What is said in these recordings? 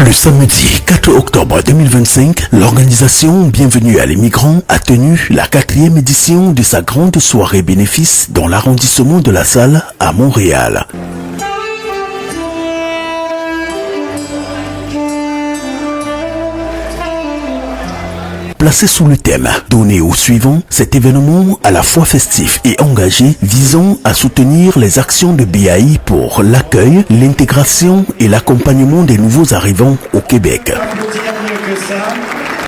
Le samedi 4 octobre 2025, l'organisation Bienvenue à l'immigrant a tenu la 4e édition de sa grande soirée bénéfice dans l'arrondissement de La Salle à Montréal. Placé sous le thème donné au suivant, cet événement à la fois festif et engagé visant à soutenir les actions de BAI pour l'accueil, l'intégration et l'accompagnement des nouveaux arrivants au Québec.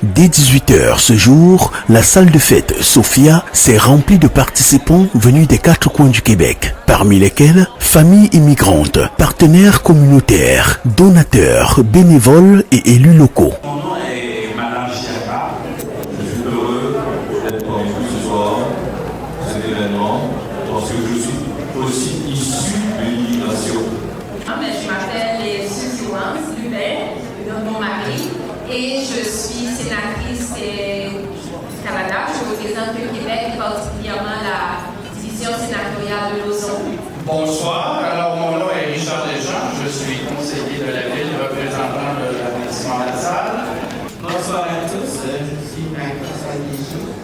Dès 18h ce jour, la salle de fête Sophia s'est remplie de participants venus des 4 coins du Québec, parmi lesquels familles immigrantes, partenaires communautaires, donateurs, bénévoles et élus locaux. Et je suis sénatrice Canada. Je représente le Québec, particulièrement la division sénatoriale de Lauson. Bonsoir. Alors, mon nom est Richard Deschamps. Je suis conseiller de la ville, représentant de l'arrondissement de La Salle. Bonsoir à tous. Je suis Marie-Françoise Léger.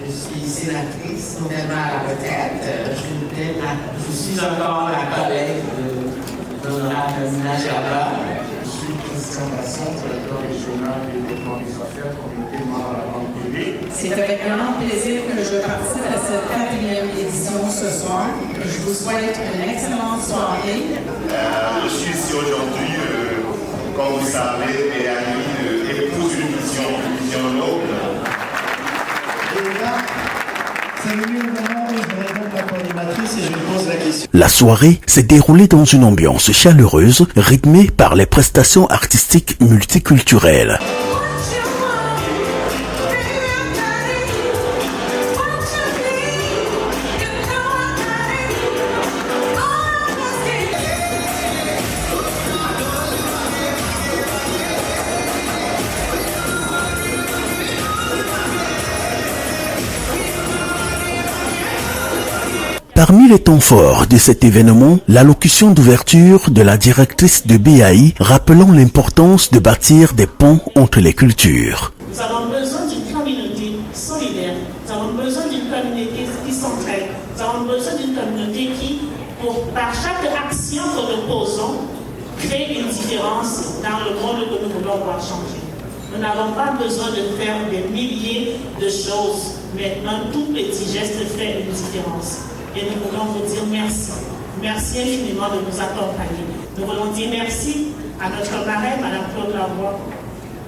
Je suis sénatrice, nouvellement à la retraite. Je suis encore la collègue de l'honorable Nina Gerba. C'est avec grand plaisir que je participe à cette 4e édition ce soir. Je vous souhaite une excellente soirée. Je suis ici aujourd'hui, comme vous savez, et ami épouse une vision noble. La soirée s'est déroulée dans une ambiance chaleureuse, rythmée par les prestations artistiques multiculturelles. Parmi les temps forts de cet événement, l'allocution d'ouverture de la directrice de BAI rappelant l'importance de bâtir des ponts entre les cultures. Nous avons besoin d'une communauté solidaire, nous avons besoin d'une communauté qui s'entraide, nous avons besoin d'une communauté qui, par chaque action que nous posons, crée une différence dans le monde que nous voulons voir changer. Nous n'avons pas besoin de faire des milliers de choses, mais un tout petit geste fait une différence. Et nous voulons vous dire merci. Merci infiniment de nous accompagner. Nous voulons dire merci à notre marraine, Mme Claude Lavoie,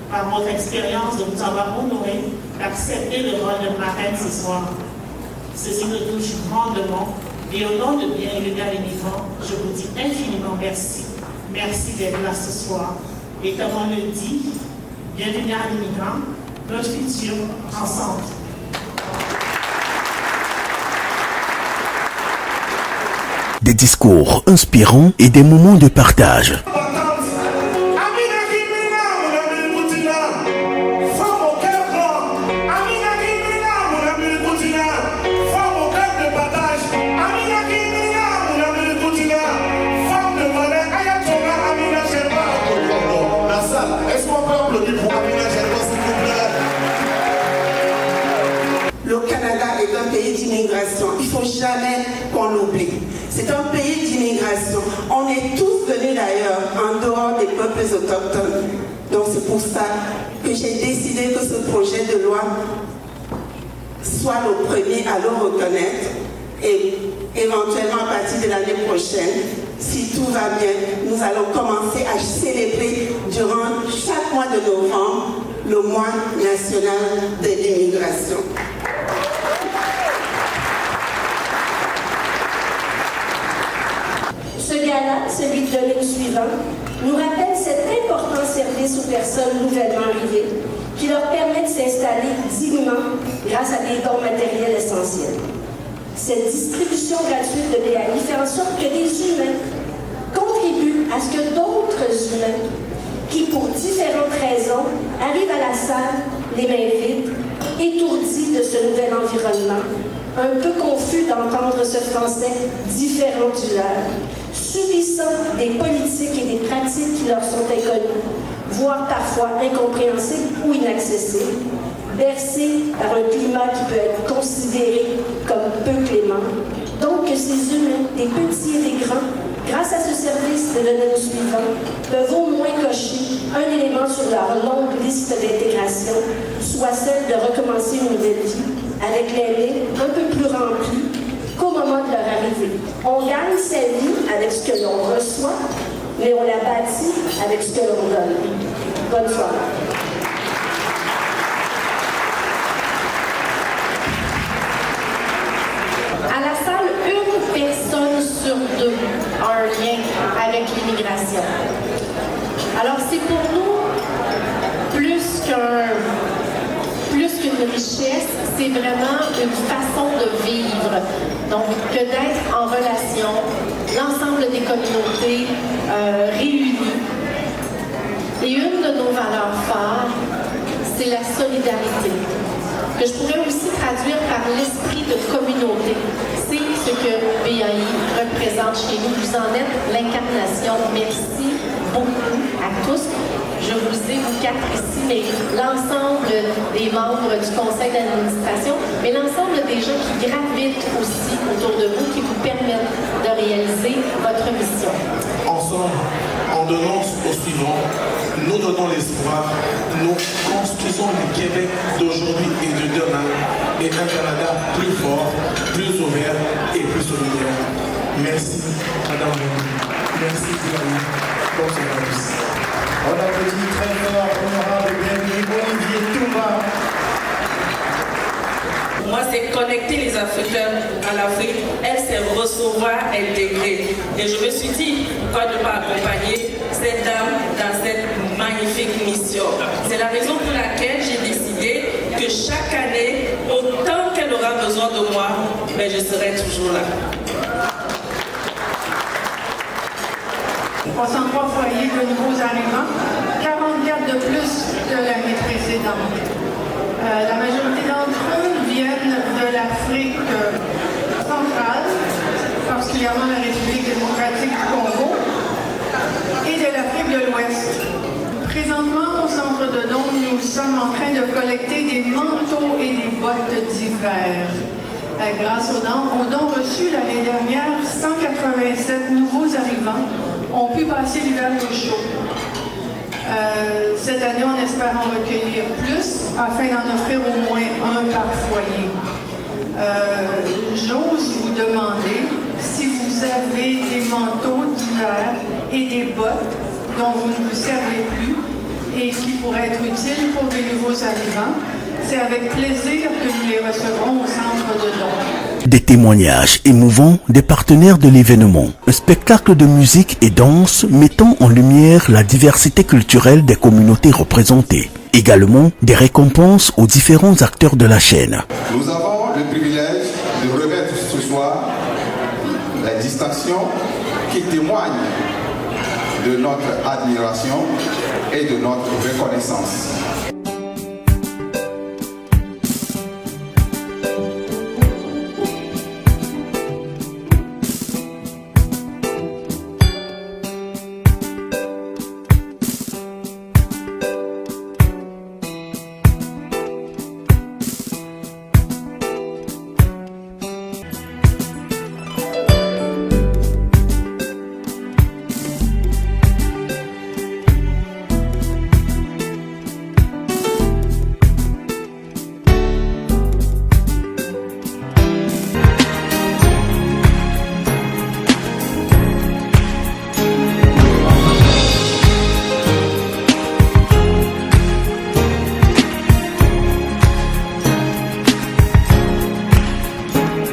par votre expérience de nous avoir honorés, d'accepter le rôle de marraine ce soir. Ceci nous touche grandement. Et au nom de Bienvenue à l'immigrant, je vous dis infiniment merci. Merci d'être là ce soir. Et comme on le dit, Bienvenue à l'immigrant, notre futur ensemble. Des discours inspirants et des moments de partage. Le Canada est un pays d'immigration. Il ne faut jamais qu'on l'oublie. C'est un pays d'immigration. On est tous venus d'ailleurs en dehors des peuples autochtones. Donc c'est pour ça que j'ai décidé que ce projet de loi soit le premier à le reconnaître et éventuellement à partir de l'année prochaine, si tout va bien, nous allons commencer à célébrer durant chaque mois de novembre le mois national de l'immigration. Ce gala, celui de l'année suivante, nous rappelle cet important service aux personnes nouvellement arrivées qui leur permet de s'installer dignement grâce à des dons matériels essentiels. Cette distribution gratuite de BAI fait en sorte que des humains contribuent à ce que d'autres humains qui, pour différentes raisons, arrivent à la salle les mains vides, étourdis de ce nouvel environnement, un peu confus d'entendre ce français différent du leur, subissant des politiques et des pratiques qui leur sont inconnues, voire parfois incompréhensibles ou inaccessibles, bercés par un climat qui peut être considéré comme peu clément. Donc que ces humains, des petits et des grands, grâce à ce service de l'année suivant, peuvent au moins cocher un élément sur leur longue liste d'intégration, soit celle de recommencer une nouvelle vie, avec les mains un peu plus remplies qu'au moment de leur arrivée. On gagne sa vie avec ce que l'on reçoit, mais on la bâtit avec ce que l'on donne. Bonne soirée. À la salle, une personne sur deux a un lien avec l'immigration. Alors c'est pour nous plus qu'une richesse, c'est vraiment une façon de vivre. Donc que d'être en relation, l'ensemble des communautés réunies. Et une de nos valeurs phares, c'est la solidarité, que je pourrais aussi traduire par l'esprit de communauté. C'est ce que BAI représente chez nous. Vous en êtes l'incarnation. Merci beaucoup à tous. Je vous ai, vous quatre ici, mais l'ensemble des membres du conseil d'administration, mais l'ensemble des gens qui gravitent aussi autour de vous, qui vous permettent de réaliser votre mission. Ensemble, en donnant au suivant, nous donnons l'espoir, nous construisons le Québec d'aujourd'hui et de demain, et un Canada plus fort, plus ouvert et plus solidaire. Merci, Madame. Merci, Diane. Bonsoir à tous. On applaudit très fort, honorable bienvenue, Olivier Touba. Moi, c'est connecter les Africains à l'Afrique. Elle, c'est recevoir, intégrer. Et je me suis dit, pourquoi ne pas accompagner cette dame dans cette magnifique mission. C'est la raison pour laquelle j'ai décidé que chaque année, autant qu'elle aura besoin de moi, mais je serai toujours là. 303 foyers de nouveaux arrivants, 44 de plus que l'année précédente. La majorité d'entre eux viennent de l'Afrique centrale, particulièrement la République démocratique du Congo, et de l'Afrique de l'Ouest. Présentement, au centre de don, nous sommes en train de collecter des manteaux et des bottes d'hiver. Grâce aux dons reçus l'année dernière, 187 nouveaux arrivants ont pu passer l'hiver au chaud. Cette année, on espère en recueillir plus afin d'en offrir au moins un par foyer. J'ose vous demander si vous avez des manteaux d'hiver et des bottes dont vous ne vous servez plus et qui pourraient être utiles pour des nouveaux arrivants. C'est avec plaisir que nous les recevrons au centre de don. Des témoignages émouvants des partenaires de l'événement. Un spectacle de musique et danse mettant en lumière la diversité culturelle des communautés représentées. Également des récompenses aux différents acteurs de la chaîne. Nous avons le privilège de remettre ce soir la distinction qui témoigne de notre admiration et de notre reconnaissance.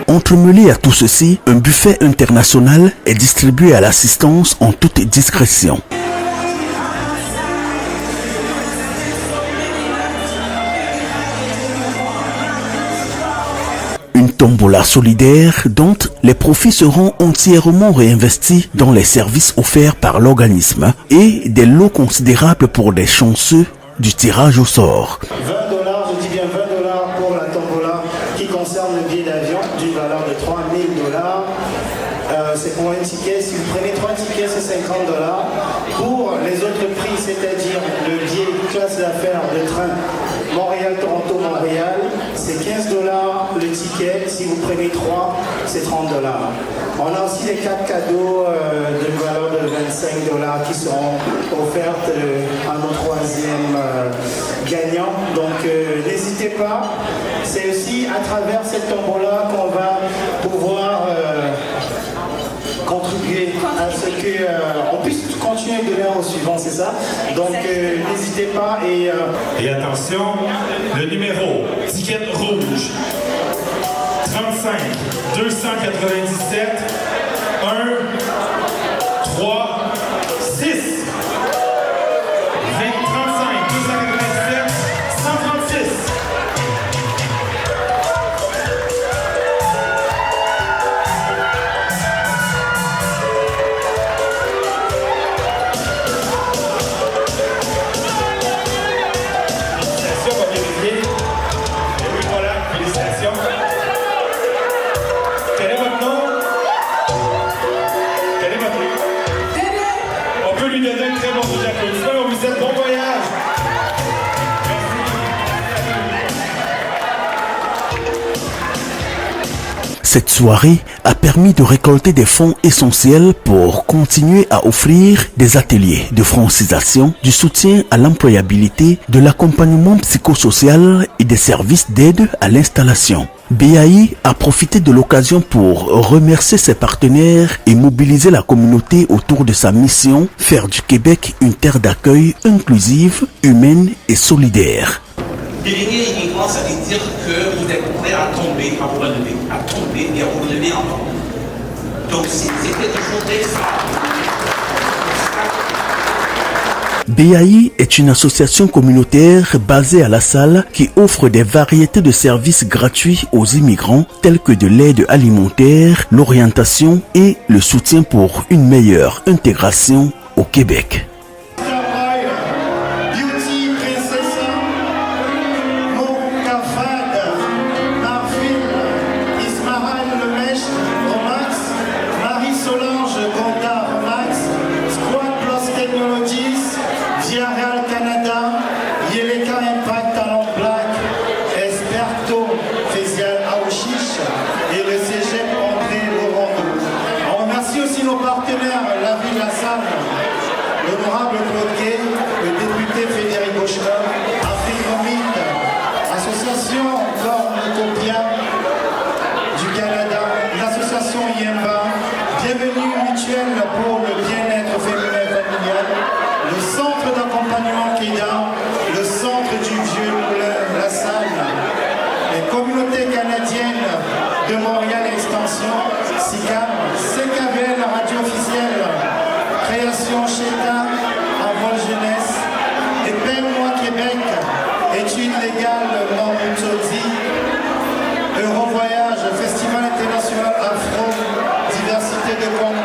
Entremêlé à tout ceci, un buffet international est distribué à l'assistance en toute discrétion. Une tombola solidaire dont les profits seront entièrement réinvestis dans les services offerts par l'organisme et des lots considérables pour des chanceux du tirage au sort. $20, je dis bien $20 pour la tombola qui concerne le billet d'avion d'une valeur de $3 000. c'est pour un ticket. Si vous prenez 3 tickets, c'est $50. Pour les autres prix, c'est-à-dire le billet classe d'affaires de train Montréal-Toronto-Montréal, c'est $15 le ticket. Si vous prenez 3, c'est $30. On a aussi les 4 cadeaux d'une valeur de $25 qui seront offertes à nos 3e gagnants. Donc n'hésitez pas. C'est aussi à travers cette tombola qu'on va pouvoir contribuer à ce qu'on puisse continuer de donner au suivant, c'est ça? Donc n'hésitez pas et attention, le numéro, ticket rouge, 35 297 1 3 6 20 35 297 136. Cette soirée a permis de récolter des fonds essentiels pour continuer à offrir des ateliers de francisation, du soutien à l'employabilité, de l'accompagnement psychosocial et des services d'aide à l'installation. BAI a profité de l'occasion pour remercier ses partenaires et mobiliser la communauté autour de sa mission, faire du Québec une terre d'accueil inclusive, humaine et solidaire. Devenir immigrant, ça veut dire que vous êtes prêt à tomber, à vous relever, à tomber et à vous relever encore. Donc c'est quelque chose d'extraordinaire. BAI est une association communautaire basée à La Salle qui offre des variétés de services gratuits aux immigrants tels que de l'aide alimentaire, l'orientation et le soutien pour une meilleure intégration au Québec. L'honorable Claude Gay, le député Frédéric Bochner, Afrique Romide, Association Cornucopia du Canada, l'association Yemba, Bienvenue Mutuelle pour le bien-être féminin familial, le centre d'accompagnement Kéda, le centre du Vieux Moulin La Salle, les communautés canadiennes de Montréal Extension, SICAM, CKVL, la radio officielle, Création Cheta, Envol Jeunesse, Épelle-moi Québec, Études légales Montmoutodi, Eurovoyage, Festival international Afro, Diversité de Congo.